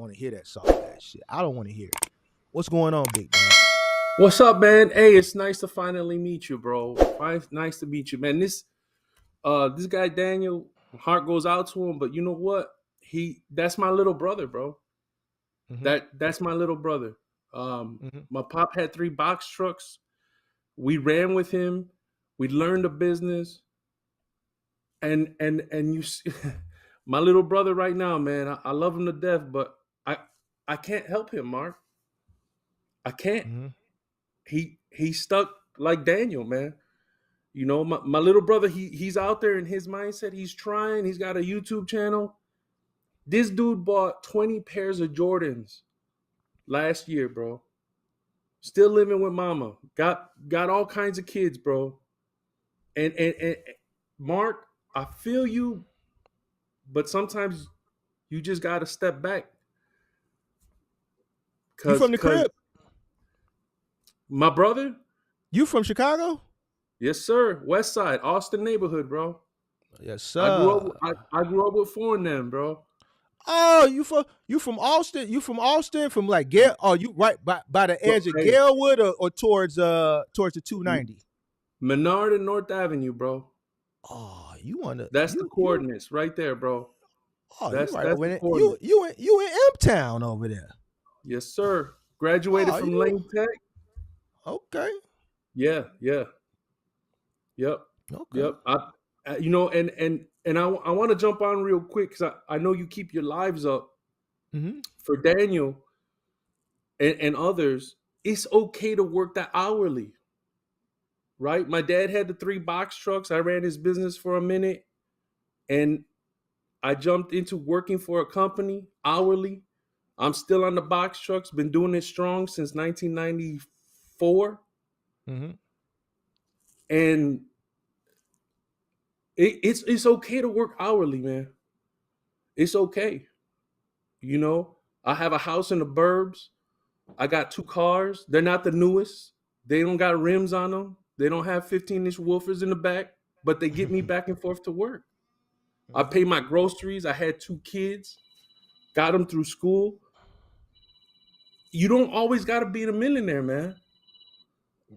want to hear that soft ass shit. I don't want to hear it. What's going on, big dog? What's up, man? Hey, it's nice to finally meet you, bro. Nice to meet you, man. This guy Daniel, heart goes out to him, but you know what? That's my little brother, bro. Mm-hmm. That's my little brother. Mm-hmm. My pop had 3 box trucks. We ran with him. We learned the business, and you, my little brother right now, man. I love him to death, but I I can't help him, Mark. I can't. Mm-hmm. He's stuck like Daniel, man. You know, my little brother, he's out there in his mindset. He's trying. He's got a YouTube channel. This dude bought 20 pairs of Jordans last year, bro. Still living with mama. Got all kinds of kids, bro. And Mark, I feel you, but sometimes you just gotta step back. You from the Cause crib? my brother, You from Chicago? yes, sir. West Side, Austin neighborhood, bro. Yes, I grew sir. up I grew up with 4 of them, bro. Oh, you from Austin? You from Austin? From like Gale? Oh, you right by the But edge of hey, Galewood or towards the 290? Menard and North Avenue, bro. Oh, you wanna That's the you coordinates right there, bro. you right That's over the there. You coordinates. you in you in M Town over there. Yes, sir. Graduated Oh, from you Lane Tech. okay? Yeah, yeah, yep, Okay. yep. You know, and I want to jump on real quick because I know you keep your lives up Mm-hmm. for Daniel and others. It's okay to work that hourly, right? My dad had the 3 box trucks. I ran his business for a minute, and I jumped into working for a company hourly. I'm still on the box trucks, been doing it strong since 1994. Mm-hmm. And it's okay to work hourly, man. It's okay. You know, I have a house in the burbs. I got 2 cars. They're not the newest. They don't got rims on them. They don't have 15-inch woofers in the back, but they get me back and forth to work. I Mm-hmm. pay my groceries. I had 2 kids, got them through school. You don't always got to be the millionaire, man.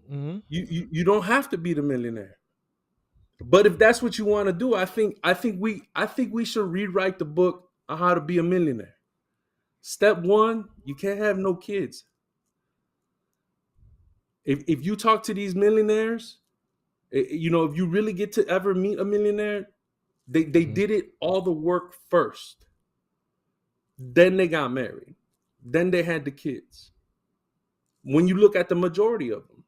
Mm-hmm. You don't have to be the millionaire. But if that's what you want to do, I think we should rewrite the book on how to be a millionaire. Step 1, you can't have no kids. If you talk to these millionaires, you know, if you really get to ever meet a millionaire, they Mm-hmm. did it all the work first. Then they got married. Then they had the kids. When you look at the majority of them,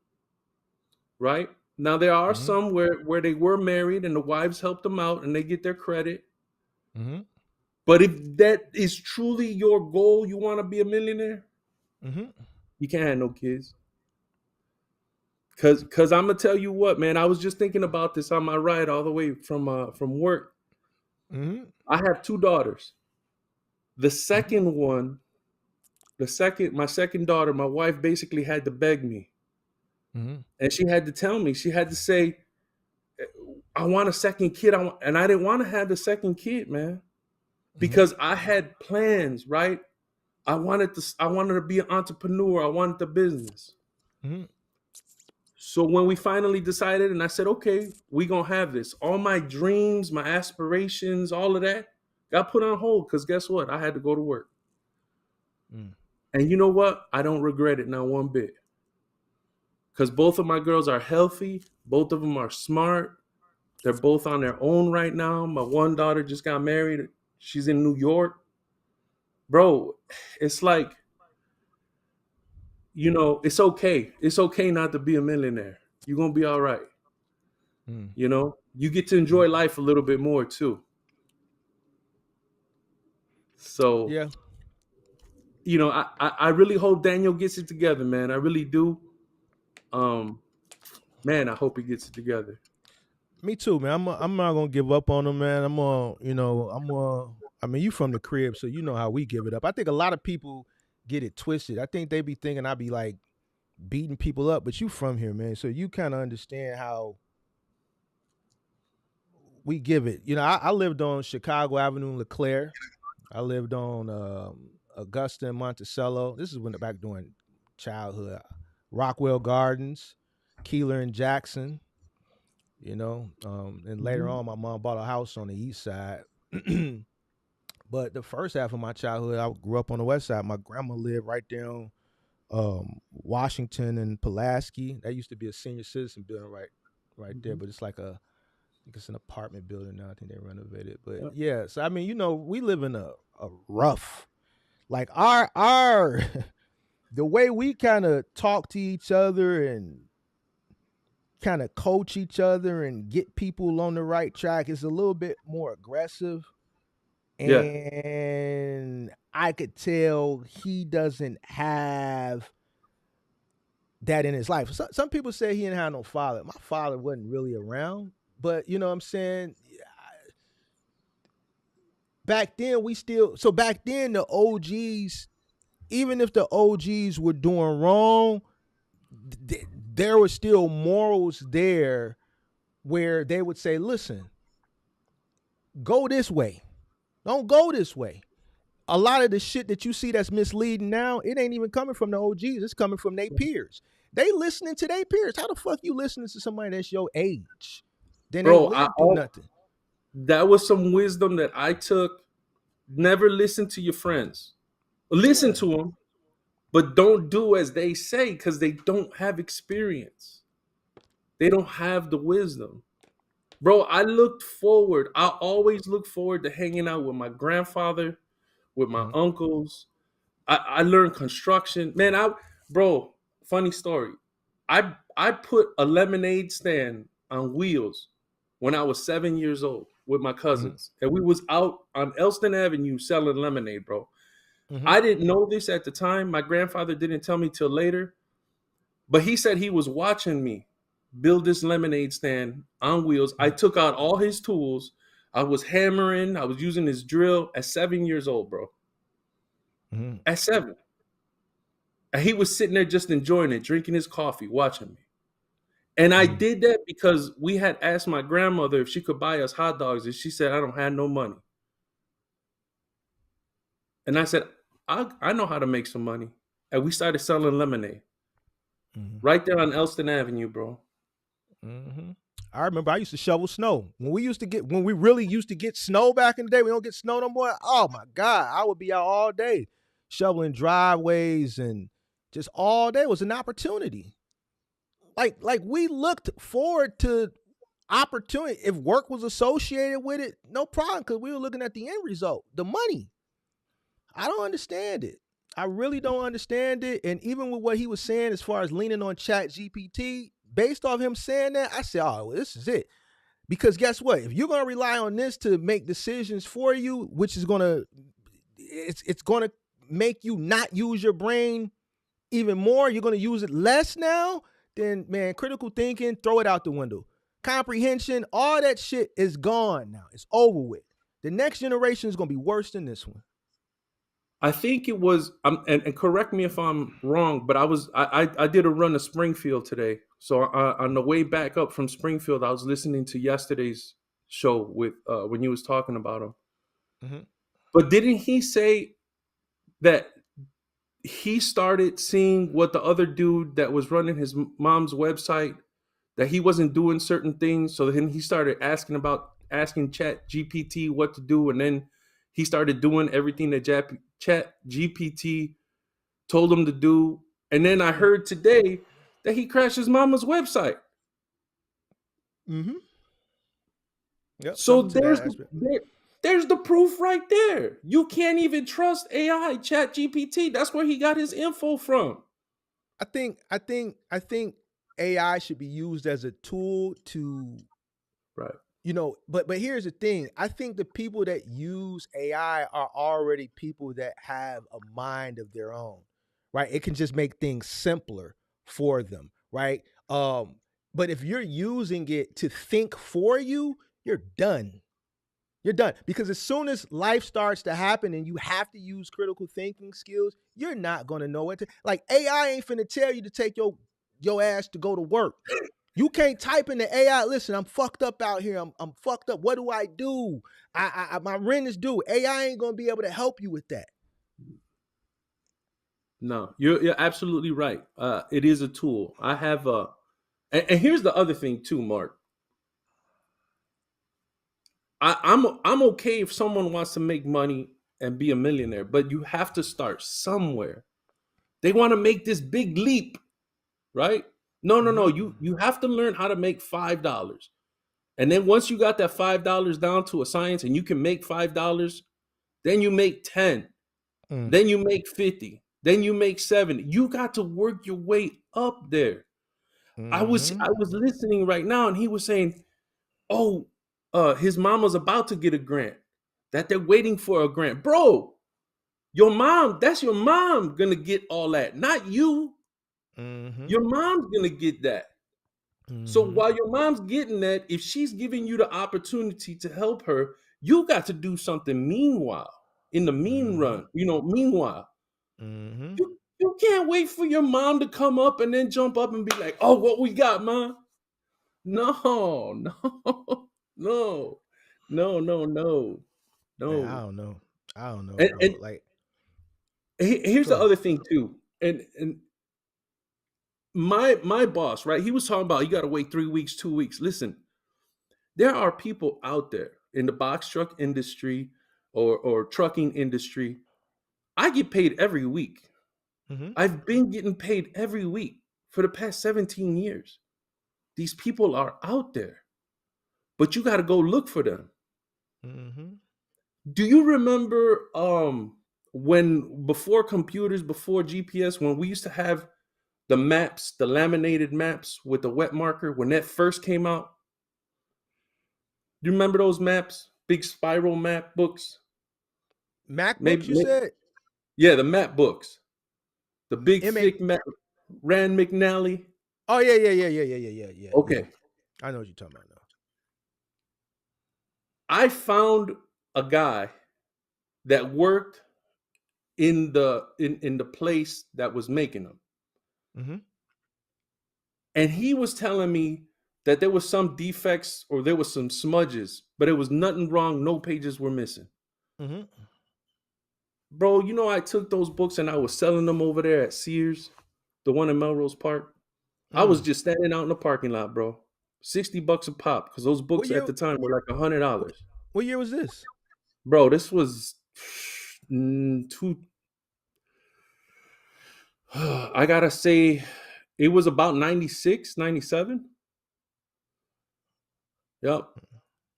right? Now there are Mm-hmm. some where they were married and the wives helped them out and they get their credit. Mm-hmm. But if that is truly your goal, you want to be a millionaire, Mm-hmm. you can't have no kids. Cause I'm gonna tell you what, man. I was just thinking about this on my ride all the way from work. Mm-hmm. I have 2 daughters. The second one, my second daughter, my wife basically had to beg me, Mm-hmm. and she had to tell me, she had to say, "I want a second kid." And I didn't want to have the second kid, man, Mm-hmm. because I had plans, right? I wanted to be an entrepreneur. I wanted the business. Mm-hmm. So when we finally decided, and I said, okay, we gonna have this. All my dreams, my aspirations, all of that got put on hold because guess what? I had to go to work. Mm. And you know what? I don't regret it not one bit. Because both of my girls are healthy, both of them are smart. They're both on their own right now. My one daughter just got married. She's in New York. Bro, it's like, you know, it's okay. It's okay not to be a millionaire. You're gonna be all right. Mm. You know, you get to enjoy life a little bit more too. So, Yeah. you know, I really hope Daniel gets it together, man. I really do. Um, man, I hope he gets it together. Me too, man. I'm not gonna give up on him, man. I mean, you from the crib, so you know how we give it up. I think a lot of people get it twisted. I think they be thinking I be like beating people up, but you from here, man. So you kind of understand how we give it. I lived on Chicago Avenue in LeClaire. I lived on Augusta and Monticello. This is when back during childhood. Rockwell Gardens, Keeler and Jackson. And later Mhm. on, my mom bought a house on the east side. But the first half of my childhood, I grew up on the west side. My grandma lived right there on Washington and Pulaski. That used to be a senior citizen building right there, Mhm. but it's like I think it's an apartment building now. I think they renovated. But Yeah. yeah, so I mean, we live in a rough, like our the way we kind of talk to each other and kind of coach each other and get people on the right track is a little bit more aggressive. Yeah. And I could tell he doesn't have that in his life. Some people say he didn't have no father. My father wasn't really around, but you know what I'm saying? Back then back then the OGs, even if the OGs were doing wrong, there were still morals there where they would say, listen, go this way. Don't go this way. A lot of the shit that you see that's misleading now, it ain't even coming from the OGs. It's coming from their peers. They listening to their peers. How the fuck you listening to somebody that's your age? Then ain't Bro, lived through nothing. that was some wisdom that I took. Never listen to your friends. Listen Yeah. to them, but don't do as they say because they don't have experience. They don't have the wisdom. Bro, I always look forward to hanging out with my grandfather, with my Mm-hmm. uncles. I learned construction. Man, bro, funny story. I put a lemonade stand on wheels when I was 7 years old with my Mm-hmm. cousins. And we was out on Elston Avenue selling lemonade, bro. Mm-hmm. I didn't know this at the time. My grandfather didn't tell me till later, but he said he was watching me build this lemonade stand on wheels. I took out all his tools. I was hammering. I was using his drill at 7 years old, bro. Mm-hmm. At seven. And he was sitting there just enjoying it, drinking his coffee, watching me. And I Mm-hmm. did that because we had asked my grandmother if she could buy us hot dogs, and she said, I don't have no money. And I said, I know how to make some money. And we started selling lemonade Mm-hmm. right there on Elston Avenue, bro. Mm-hmm. I remember I used to shovel snow when we really used to get snow back in the day. We don't get snow no more. Oh my god, I would be out all day shoveling driveways and just all day. It was an opportunity. Like we looked forward to opportunity. If work was associated with it, no problem, because we were looking at the end result, the money. I don't understand it. I really don't understand it. And even with what he was saying as far as leaning on Chat GPT, based off him saying that, I said, oh, well, this is it. Because guess what? If you're gonna rely on this to make decisions for you, which is gonna it's gonna make you not use your brain even more, you're gonna use it less now, then man, critical thinking, throw it out the window. Comprehension, all that shit is gone now. It's over with. The next generation is gonna be worse than this one. I think it was, and correct me if I'm wrong, but I did a run to Springfield today. So on the way back up from Springfield, I was listening to yesterday's show with when you was talking about him. Mm-hmm. But didn't he say that he started seeing what the other dude that was running his mom's website, that he wasn't doing certain things, so then he started asking Chat GPT what to do, and then he started doing everything that Chat GPT told him to do. And then I heard today that he crashed his mama's website. Mm-hmm. Yep, So something to that aspect. there's the proof right there. You can't even trust AI, Chat GPT. That's where he got his info from. I think AI should be used as a tool to, Right. but here's the thing. I think the people that use AI are already people that have a mind of their own, right? It can just make things simpler for them, right? But if you're using it to think for you, you're done. You're done, because as soon as life starts to happen and you have to use critical thinking skills, you're not gonna know what to, like. AI ain't finna tell you to take your ass to go to work. You can't type in the AI. Listen, I'm fucked up out here. I'm fucked up. What do I do? My rent is due. AI ain't gonna be able to help you with that. No, you're absolutely right. It is a tool. I have and here's the other thing too, Mark. I'm okay if someone wants to make money and be a millionaire, but you have to start somewhere. They want to make this big leap, right? No, no, no. Mm-hmm. You have to learn how to make $5. And then once you got that $5 down to a science and you can make $5, then you make 10. Mm. Then you make 50. Then you make 70. You got to work your way up there. Mm-hmm. I was listening right now and he was saying, "Oh, his mama's about to get a grant. That they're waiting for a grant." Bro, that's your mom gonna get all that, not you. Mm-hmm. Your mom's gonna get that. So Mm-hmm. while your mom's getting that, if she's giving you the opportunity to help her, you got to do something meanwhile. In the mean Mm-hmm. run, meanwhile. Mm-hmm. You can't wait for your mom to come up and then jump up and be like, "Oh, what we got, mom?" No, no, no, no, no, no, Man, I no. don't know. I don't know, And bro. Like, here's go the ahead. other thing too. And my boss, right? He was talking about you got to wait 3 weeks, 2 weeks. Listen, there are people out there in the box truck industry or trucking industry. I get paid every week. Mm-hmm. I've been getting paid every week for the past 17 years. These people are out there, but you got to go look for them. Mm-hmm. Do you remember when before computers, before GPS, when we used to have the maps, the laminated maps with the wet marker when that first came out? Do you remember those maps? Big spiral map books? MacBooks, you Maybe said? yeah, the map books. The big M A. thick map. Rand McNally. Oh yeah, yeah, yeah, yeah, yeah, yeah, yeah, yeah, yeah. Okay. I know what you're talking about now. I found a guy that worked in the place that was making them. Mm-hmm. And he was telling me that there was some defects or there was some smudges, but it was nothing wrong. No pages were missing. Mm-hmm. Bro, I took those books and I was selling them over there at Sears, the one in Melrose Park. I was Mm. just standing out in the parking lot, bro. $60 a pop because those What books at year? the time were like What, $100. what year was this? Bro, this was two. I gotta say, it was about 96, 97. Yep.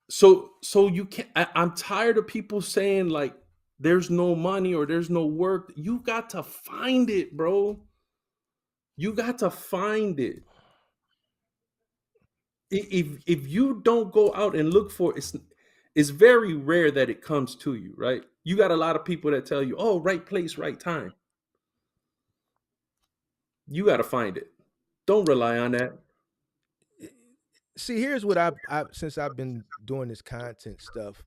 So you can't. I'm tired of people saying like there's no money or there's no work. You got to find it, bro. You got to find it. If you don't go out and look for it, it's very rare that it comes to you, right? You got a lot of people that tell you, "Oh, right place, right time." You got to find it. Don't rely on that. See, here's what I since I've been doing this content stuff,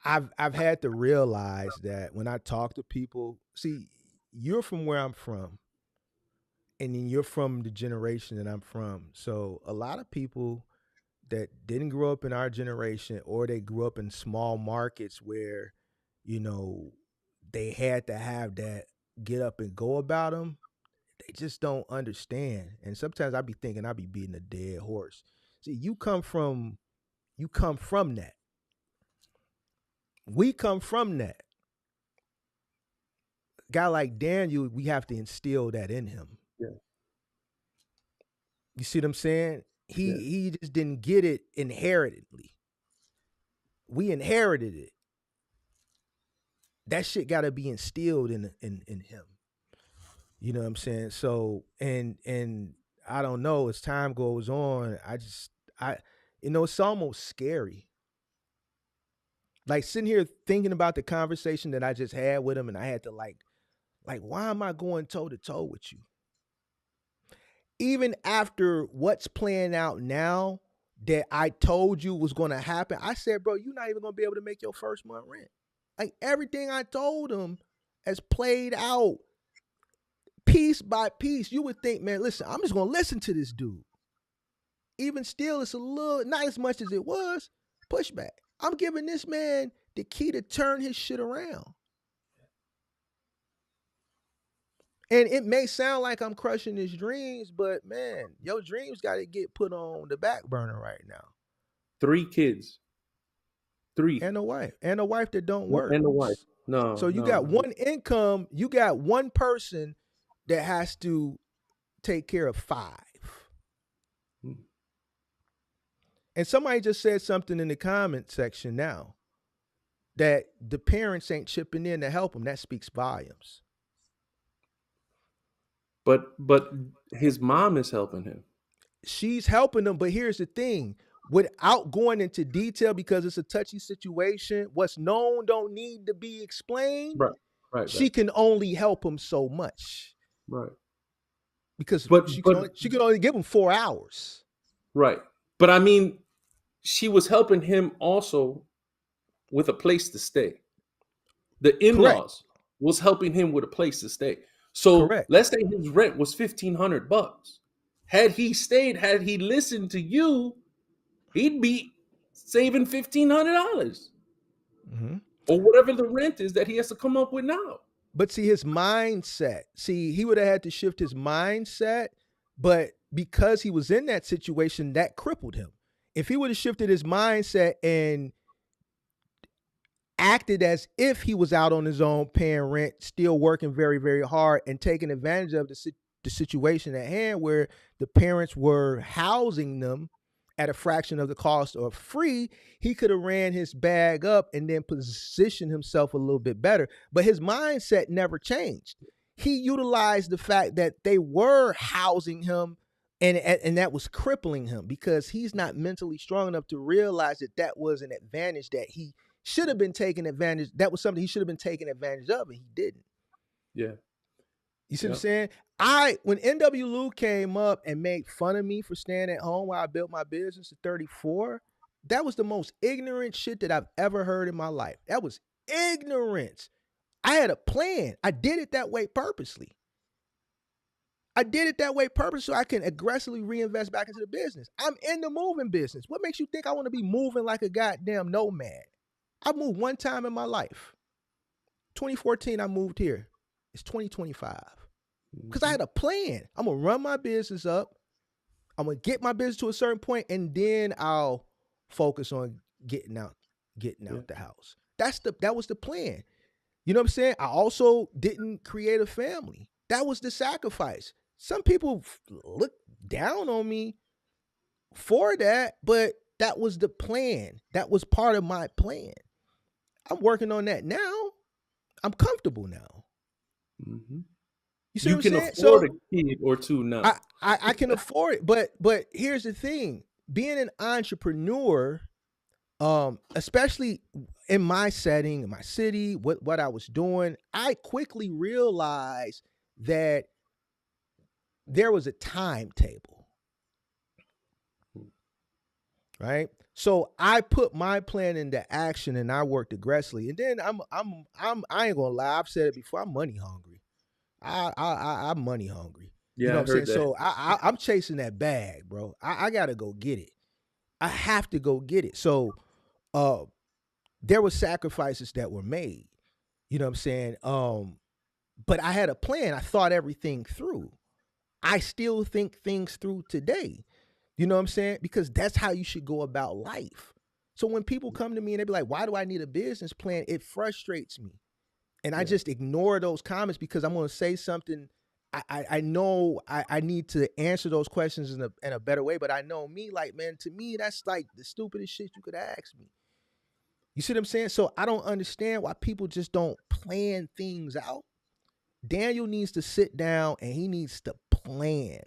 I've had to realize that when I talk to people, see, you're from where I'm from, and then you're from the generation that I'm from. So a lot of people that didn't grow up in our generation, or they grew up in small markets where, you know, they had to have that get up and go about them, they just don't understand. And sometimes I be thinking I be beating a dead horse. See, you come from that. We come from that. A guy like Daniel, we have to instill that in him. Yeah, You see what I'm saying? He yeah. he just didn't get it inheritedly. We inherited it. That shit got to be instilled in him. You know what I'm saying? So and I don't know. As time goes on, I it's almost scary. Like sitting here thinking about the conversation that I just had with him, and I had to like why am I going toe to toe with you? Even after what's playing out now that I told you was going to happen, I said, bro, you're not even going to be able to make your first month rent. Like everything I told him has played out piece by piece. You would think, man, listen, I'm just going to listen to this dude. Even still, it's a little, not as much as it was, pushback. I'm giving this man the key to turn his shit around. And it may sound like I'm crushing his dreams, but man, your dreams got to get put on the back burner right now. 3 kids. 3. And a wife that don't work. And a wife. No, So you got no. one income, you got one person that has to take care of 5. And somebody just said something in the comment section now that the parents ain't chipping in to help him. That speaks volumes. But his mom is helping him. She's helping him, but here's the thing. Without going into detail, because it's a touchy situation, what's known don't need to be explained. Right. She can only help him so much. Right. Because she can only give him 4 hours. Right. But I mean, she was helping him also with a place to stay. The in-laws was helping him with a place to stay. So let's say his rent was $1,500. Had he stayed, had he listened to you, he'd be saving $1,500 or whatever the rent is that he has to come up with now. But see, his mindset. See, he would have had to shift his mindset, but because he was in that situation, that crippled him. If he would have shifted his mindset and acted as if he was out on his own, paying rent, still working very, very hard, and taking advantage of the situation at hand where the parents were housing them at a fraction of the cost or free, he could have ran his bag up and then positioned himself a little bit better. But his mindset never changed. He utilized the fact that they were housing him and that was crippling him because he's not mentally strong enough to realize that that was an advantage that he should have been taking advantage. That was something he should have been taking advantage of, and he didn't. Yeah. You see what I'm saying? When NW Lou came up and made fun of me for staying at home while I built my business at 34, that was the most ignorant shit that I've ever heard in my life. That was ignorance. I had a plan. I did it that way purposely. So I can aggressively reinvest back into the business. I'm in the moving business. What makes you think I want to be moving like a goddamn nomad? I moved one time in my life. 2014, I moved here. It's 2025. Because I had a plan. I'm going to run my business up. I'm going to get my business to a certain point, and then I'll focus on getting out the house. That was the plan. You know what I'm saying? I also didn't create a family. That was the sacrifice. Some people look down on me for that, but that was the plan. That was part of my plan. I'm working on that now. I'm comfortable now. Mm-hmm. You see what I'm saying? You can afford a kid or two now. I can afford it, but here's the thing: being an entrepreneur, especially in my setting, in my city, what I was doing, I quickly realized that there was a timetable, right? So I put my plan into action and I worked aggressively. And then I ain't gonna lie, I've said it before, I'm money hungry. I'm money hungry. Yeah, you know what I'm saying? That. So I'm chasing that bag, bro. I gotta go get it. I have to go get it. So there were sacrifices that were made. You know what I'm saying? But I had a plan. I thought everything through. I still think things through today. You know what I'm saying? Because that's how you should go about life. So when people come to me and they be like, why do I need a business plan? It frustrates me. And I just ignore those comments because I'm going to say something. I know I need to answer those questions in a better way, but I know me, like, man, to me, that's like the stupidest shit you could ask me. You see what I'm saying? So I don't understand why people just don't plan things out. Daniel needs to sit down and he needs to plan.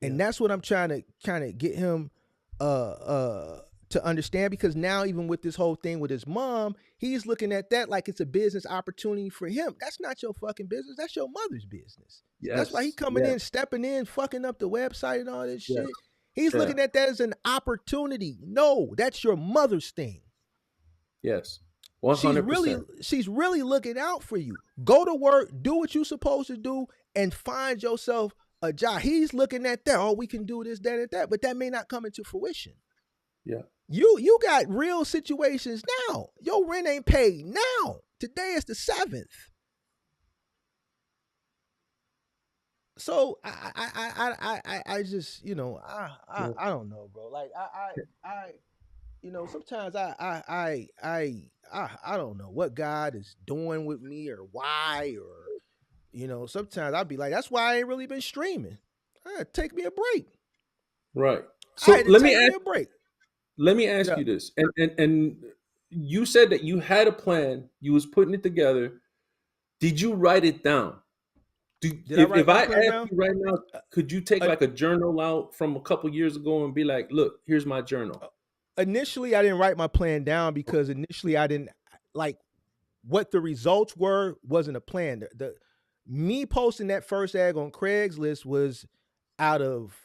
And that's what I'm trying to kind of get him to understand, because now even with this whole thing with his mom, he's looking at that like it's a business opportunity for him. That's not your fucking business. That's your mother's business. Yes. That's why he coming in, stepping in, fucking up the website and all this shit. He's looking at that as an opportunity. No, that's your mother's thing. Yes. 100%. She's really looking out for you. Go to work, do what you're supposed to do, and find yourself a job. He's looking at that. Oh, we can do this, that, and that, but that may not come into fruition. Yeah. You got real situations now. Your rent ain't paid now. Today is the 7th. So I just, Yeah. I don't know, bro. Like sometimes I don't know what God is doing with me or why, or sometimes I'd be like, that's why I ain't really been streaming. Take me a break. Right. I So had to take me a break. let me ask Yeah. you this. And you said that you had a plan, you was putting it together. Did you write it down? Did I If write my I plan ask down? you right now, could you take Uh, like a journal out from a couple years ago and be like, look, here's my journal. uh, Initially, I didn't write my plan down because initially I didn't like what the results were wasn't a plan. The me posting that first ad on Craigslist was out of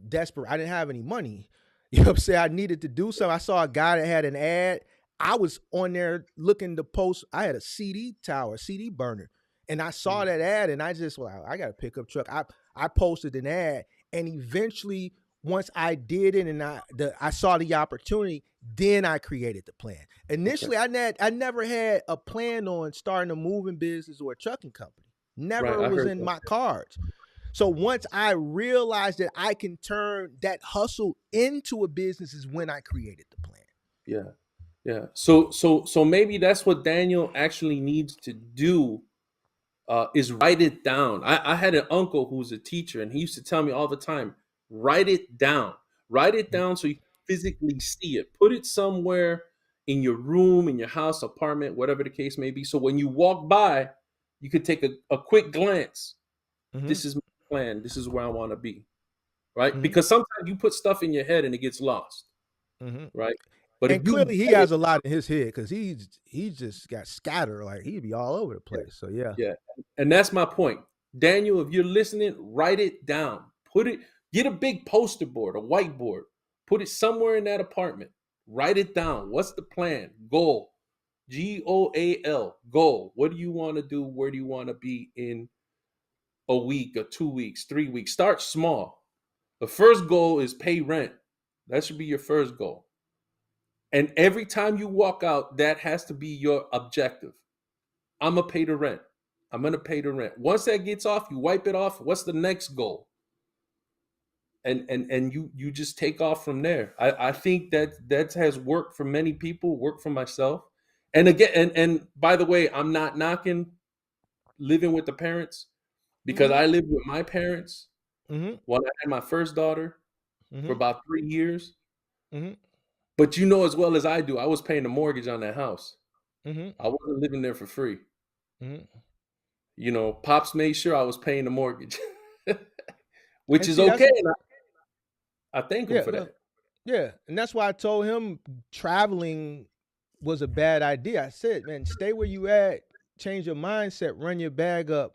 desperate. I didn't have any money. You know what I'm saying? I needed to do something. I saw a guy that had an ad. I was on there looking to post. I had a CD tower, CD burner, and I saw Mm. that ad, and I just, well, I got a pickup truck. I posted an ad, and eventually, once I did it, and I saw the opportunity, then I created the plan. Okay. Initially, I never had a plan on starting a moving business or a trucking company. Right. Never I was heard in that. my cards. So once I realized that I can turn that hustle into a business is when I created the plan. Yeah. Yeah. So maybe that's what Daniel actually needs to do, is write it down. I had an uncle who was a teacher, and he used to tell me all the time, write it down. Write it down so you physically see it. Put it somewhere in your room, in your house, apartment, whatever the case may be. So when you walk by, you could take a quick glance. Mm-hmm. This is my plan. This is where I want to be. Right? Mm-hmm. Because sometimes you put stuff in your head and it gets lost. Mm-hmm. Right? But if And you clearly he write it, has a lot in his head because he's just got scattered. Like he'd be all over the yeah, place. So yeah. yeah. And that's my point. Daniel, if you're listening, write it down. Put it, get a big poster board, a whiteboard. Put it somewhere in that apartment. Write it down. What's the plan? Goal. GOAL. Goal. What do you want to do? Where do you want to be in a week or 2 weeks, 3 weeks? Start small. The first goal is pay rent. That should be your first goal. And every time you walk out, that has to be your objective. I'm gonna pay the rent. I'm gonna pay the rent. Once that gets off, you wipe it off. What's the next goal? And you just take off from there. I think that has worked for many people, worked for myself. And again, and by the way, I'm not knocking living with the parents, because Mm-hmm. I lived with my parents Mm-hmm. when I had my first daughter for Mm-hmm. about 3 years. Mm-hmm. But you know as well as I do, I was paying the mortgage on that house. Mm-hmm. I wasn't living there for free. Mm-hmm. Pops made sure I was paying the mortgage, which And is see, that's okay. And I thank him yeah, for well, that. yeah, and that's why I told him traveling was a bad idea. I said, man, stay where you at, change your mindset, run your bag up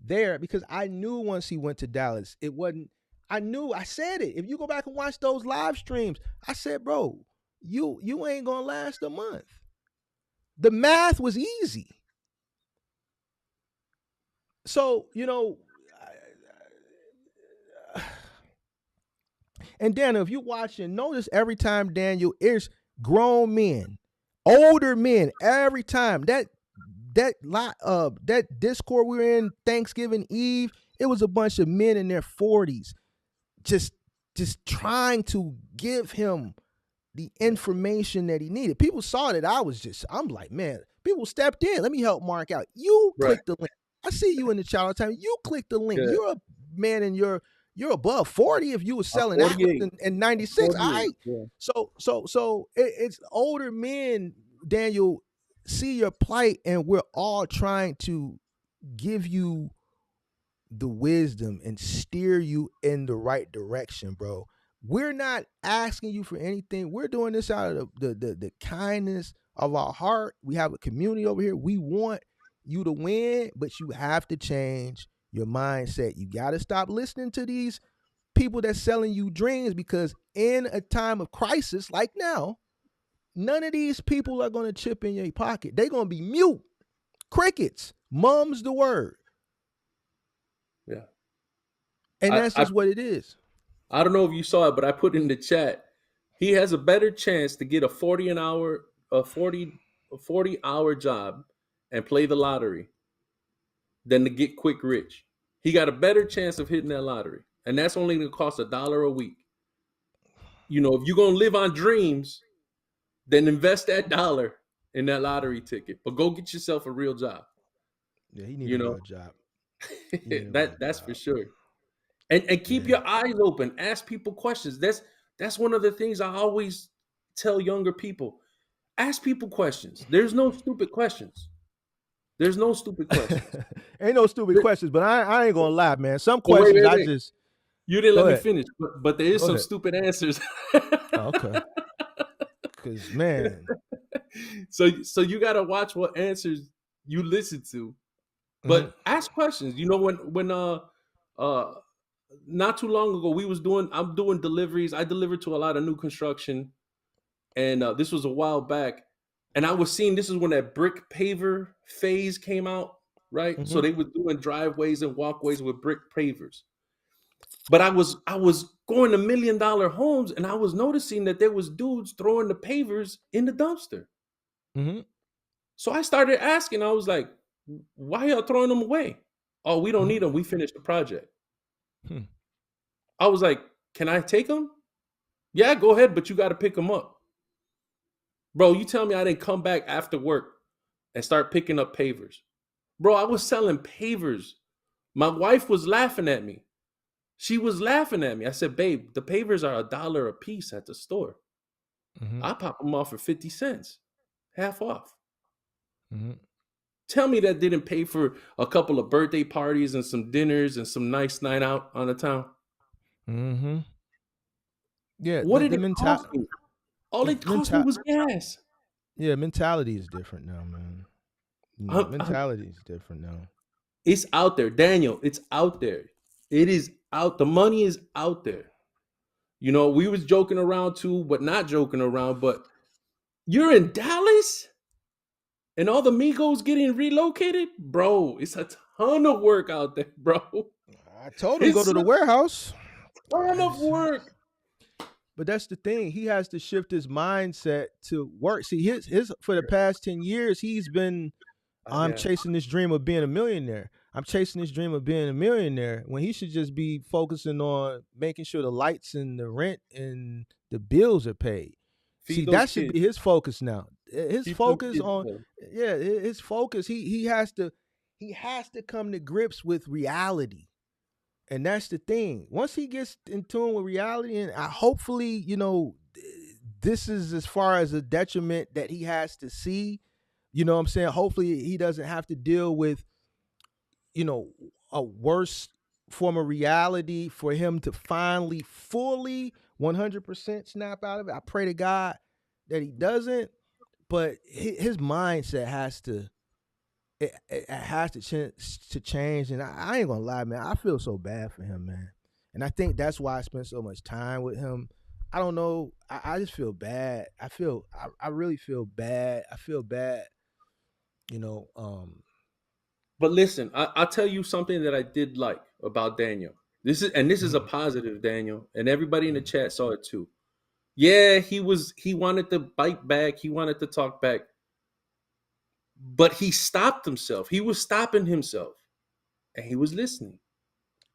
there, because I knew once he went to Dallas, it wasn't. I knew. I said it. If you go back and watch those live streams, I said, bro, you ain't gonna last a month. The math was easy. So and Daniel, if you watching, notice every time Daniel, it's grown men, older men, every time that Discord we were in Thanksgiving Eve, it was a bunch of men in their 40s just trying to give him the information that he needed. People saw that I'm like, man, people stepped in. Let me help Mark out. You Right. click the link. I see you in the chat all the time. You click the link. Good. You're a man and you're above 40 if you were I'm selling atlas 48. in I'm 96. All 48. right. Yeah. It's older men, Daniel, see your plight, and we're all trying to give you the wisdom and steer you in the right direction, bro. We're not asking you for anything. We're doing this out of the kindness of our heart. We have a community over here. We want you to win, but you have to change your mindset. You got to stop listening to these people that's selling you dreams, because in a time of crisis like now, none of these people are going to chip in your pocket. They're going to be mute. Crickets. Mum's the word. Yeah. And I, that's I just what it is. I don't know if you saw it, but I put in the chat. He has a better chance to get a 40 an hour, a 40-hour job and play the lottery than to get quick rich. he got a better chance of hitting that lottery, and that's only going to cost $1 a week. You know, if you're going to live on dreams, then invest that dollar in that lottery ticket. But go get yourself a real job. Yeah, he need a You know, real job. He need a real that's for job. sure. And keep Yeah. your eyes open. Ask people questions. That's one of the things I always tell younger people. Ask people questions. There's no stupid questions. There's no stupid questions. Ain't no stupid There- questions, but I ain't gonna lie, man. Some oh, wait, questions wait, I wait. just You didn't go let me ahead. finish, but there is Go some ahead. stupid answers. Oh, okay. Cause man. So you gotta watch what answers you listen to. Mm-hmm, But ask questions. You know, when uh not too long ago I'm doing deliveries. I delivered to a lot of new construction, and this was a while back. And I was seeing this is when that brick paver phase came out, right? So mm-hmm, they were doing driveways and walkways with brick pavers. But I was going to $1 million homes, and I was noticing that there was dudes throwing the pavers in the dumpster. mm-hmm, So I started asking. I was like, "Why y'all throwing them away?" "Oh, we don't mm-hmm. need them. We finished the project." Hmm. I was like, "Can I take them?" "Yeah, go ahead, but you got to pick them up." Bro, you tell me I didn't come back after work and start picking up pavers. Bro, I was selling pavers. My wife was laughing at me. She was laughing at me. I said, "Babe, the pavers are $1 a piece at the store. Mm-hmm, I pop them off for 50 cents, half off." mm-hmm, Tell me that didn't pay for a couple of birthday parties and some dinners and some nice night out on the town. mm-hmm. Yeah, What did the it cost mental me? All the it cost me mental was gas. yeah, mentality is different now, man. You know, I'm mentality is different now. It's out there, Daniel. It's out there. It is out. The money is out there. You know, we was joking around too, but not joking around. But you're in Dallas, and all the Migos getting relocated, bro. It's a ton of work out there, bro. I told him go It's to the a warehouse. ton of work. But that's the thing. He has to shift his mindset to work. See, his for the past 10 years, he's been I'm Yeah, chasing this dream of being a millionaire. I'm chasing this dream of being a millionaire when he should just be focusing on making sure the lights and the rent and the bills are paid. See, feed those that should kids. be his focus now. His Keep them focus kids. on Bro. yeah, his focus. He has to come to grips with reality. And that's the thing. Once he gets in tune with reality, and hopefully, this is as far as a detriment that he has to see. You know what I'm saying? Hopefully, he doesn't have to deal with, you know, a worse form of reality for him to finally fully 100% snap out of it. I pray to God that he doesn't, but his mindset has to it has to change. And I ain't gonna lie, man. I feel so bad for him, man. And I think that's why I spent so much time with him. I don't know. I just feel bad. I really feel bad. I feel bad. You know. But listen, I'll tell you something that I did like about Daniel. This is a Mhm, positive, Daniel, and everybody in the chat saw it too. Yeah, he wanted to bite back, he wanted to talk back, but he stopped himself. He was stopping himself, and he was listening.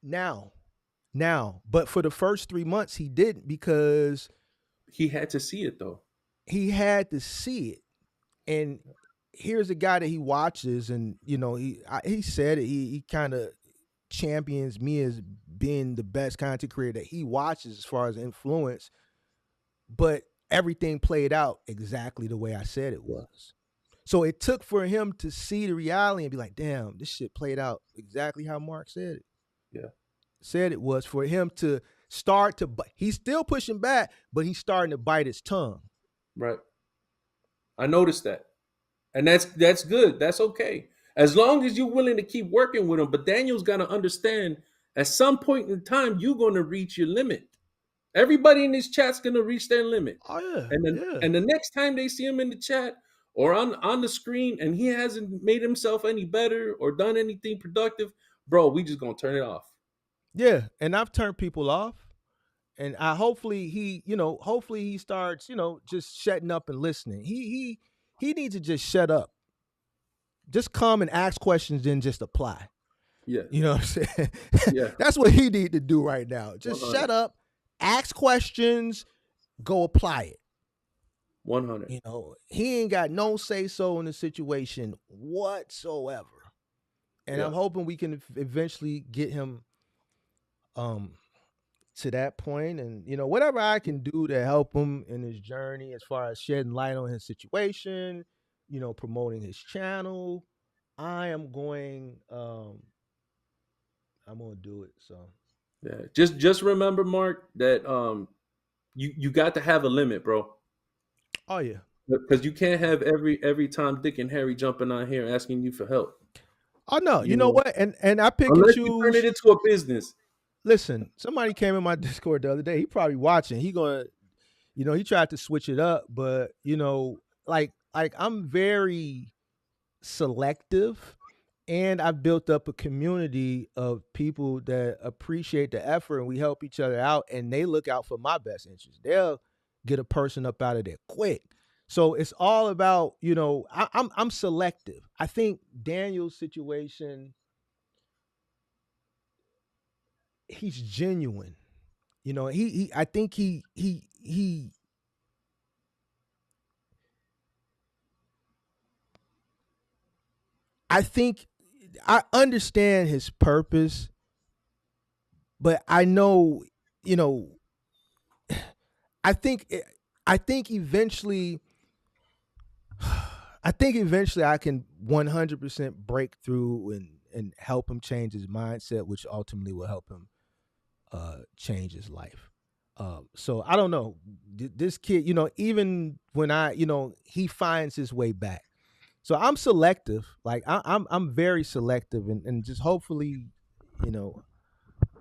now, but for the first 3 months he didn't because He had to see it though. he had to see it. And here's a guy that he watches, and he said it. He kind of champions me as being the best content creator that he watches as far as influence, but everything played out exactly the way I said it Yeah, was. So it took for him to see the reality and be like, damn, this shit played out exactly how Mark yeah, said it was, for him to start to he's still pushing back, but he's starting to bite his tongue. right. I noticed that, and that's good. That's okay as long as you're willing to keep working with him. But Daniel's got to understand at some point in time you're going to reach your limit. Everybody in this chat's gonna reach their limit. Oh yeah, And then yeah. and the next time they see him in the chat or on the screen and he hasn't made himself any better or done anything productive, bro, we just gonna turn it off. Yeah, and I've turned people off, and I hopefully he starts, just shutting up and listening. He needs to just shut up, just come and ask questions, then just apply. Yeah. You know what I'm saying? Yeah. That's what he need to do right now. Just 100. shut up, ask questions, go apply it. 100. You know, he ain't got no say so in the situation whatsoever. And Yeah. I'm hoping we can eventually get him um to that point, and whatever I can do to help him in his journey as far as shedding light on his situation, promoting his channel, I am going I'm going to do it. So, Yeah. Just remember, Mark, that you got to have a limit, bro. oh yeah. Because you can't have every time Dick and Harry jumping on here asking you for help. Oh no, you You know know, what? And I pick and unless you turn it choose. into a business. Listen, somebody came in my Discord the other day. He probably watching. He going to he tried to switch it up, but like I'm very selective, and I've built up a community of people that appreciate the effort, and we help each other out, and they look out for my best interest. They'll get a person up out of there quick. So it's all about, I'm selective. I think Daniel's situation, he's genuine. He I think he I think I understand his purpose, but I know, you know, I think I think eventually I think eventually I can 100% break through and help him change his mindset, which ultimately will help him change his life. So I don't know. This kid, even when he finds his way back. So I'm selective. Like I'm very selective, and just hopefully, you know,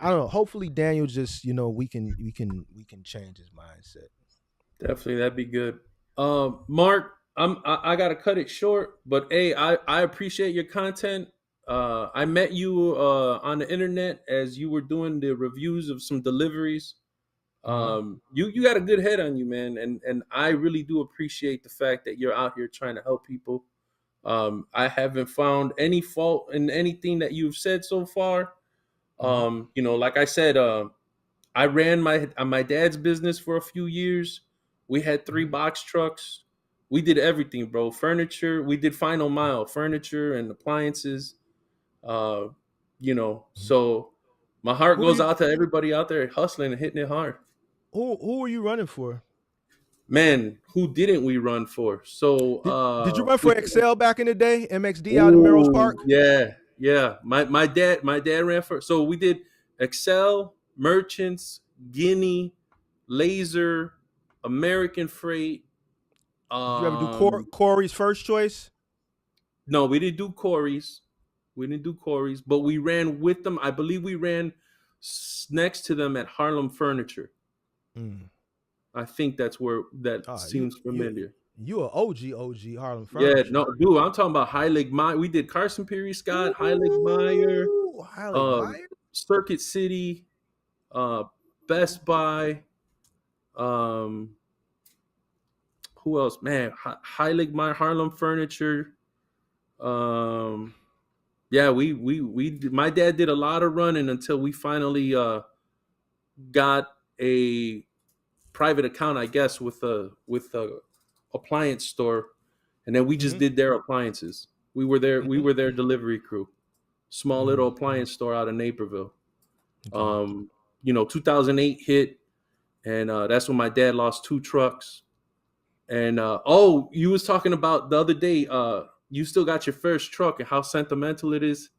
I don't know. Hopefully Daniel just, we can change his mindset. Definitely, that'd be good. Mark, I gotta cut it short, but hey, I appreciate your content. I met you on the internet as you were doing the reviews of some deliveries. Mm-hmm. You got a good head on you, man, and I really do appreciate the fact that you're out here trying to help people. I haven't found any fault in anything that you've said so far. Mm-hmm. Like I said, I ran my dad's business for a few years. We had three Mm-hmm. box trucks. We did everything, bro. Furniture. We did final mile furniture and appliances. Uh, Mm-hmm. so my heart Who goes you out to everybody out there hustling and hitting it hard. who are you running for? Man, who didn't we run for? So Did you run for with Excel back in the day? MXD out in Merrill's oh Park. yeah, yeah. My dad ran for, so we did Excel, Merchants, Guinea, Laser, American Freight. Did you ever do Um Corey's first choice? no, we didn't do Corey's. We didn't do Corey's, but we ran with them. I believe we ran next to them at Harlem Furniture. Mm. I think that's where that Oh, you seems you familiar. you a OG Harlem Yeah, Furniture. no, dude, I'm talking about Heilig Meyer. We did Carson Peary Scott, Heilig Meyer, Ooh, Halle um, Meyer. Circuit City, uh, Best Buy. Um, who else? Man, Heilig Meyer, Harlem Furniture. Um, yeah, my dad did a lot of running until we finally got a private account, I guess, with a appliance store, and then we just Mm-hmm. did their appliances. We were there. We Mm-hmm. were their delivery crew. Small Mm-hmm. little appliance store out of Naperville. Okay. Um, 2008 hit, and that's when my dad lost two trucks. And oh, you was talking about the other day. You still got your first truck and how sentimental it is.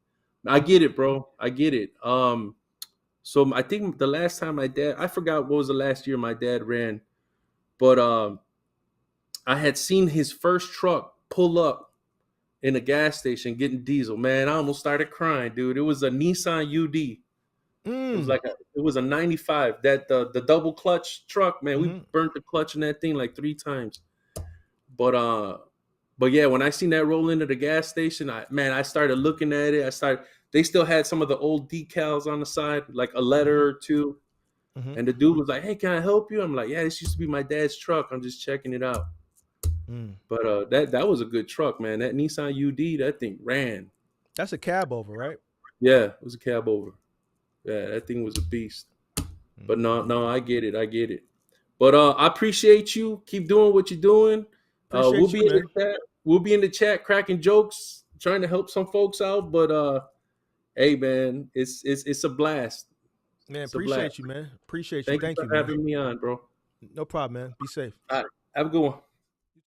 I get it, bro. I get it. So I think the last time I forgot what was the last year my dad ran, but I had seen his first truck pull up in a gas station getting diesel. Man, I almost started crying, dude. It was a Nissan UD. It was Mm. like it was a 95. That the double clutch truck, man, we Mm-hmm. burnt the clutch in that thing like 3 times. But but yeah, when I seen that roll into the gas station, I started looking at it. They still had some of the old decals on the side, like a Mm-hmm. letter or two. Mm-hmm. And the dude was like, "Hey, can I help you?" I'm like, "Yeah, this used to be my dad's truck. I'm just checking it out." Mm. But that was a good truck, man. That Nissan UD, that thing ran. That's a cab over, right? Yeah, it was a cab over. Yeah, that thing was a beast. But no, Mm-hmm. no, I get it. I get it. But I appreciate you. Keep doing what you're doing. We'll Appreciate be you, in the man. chat. We'll be in the chat cracking jokes, trying to help some folks out. But hey, man, it's a blast. Man, It's a blast. appreciate you, man. Appreciate you. Thank you Thank for you, man. having me on, bro. No problem, man. Be safe. All right, have a good one.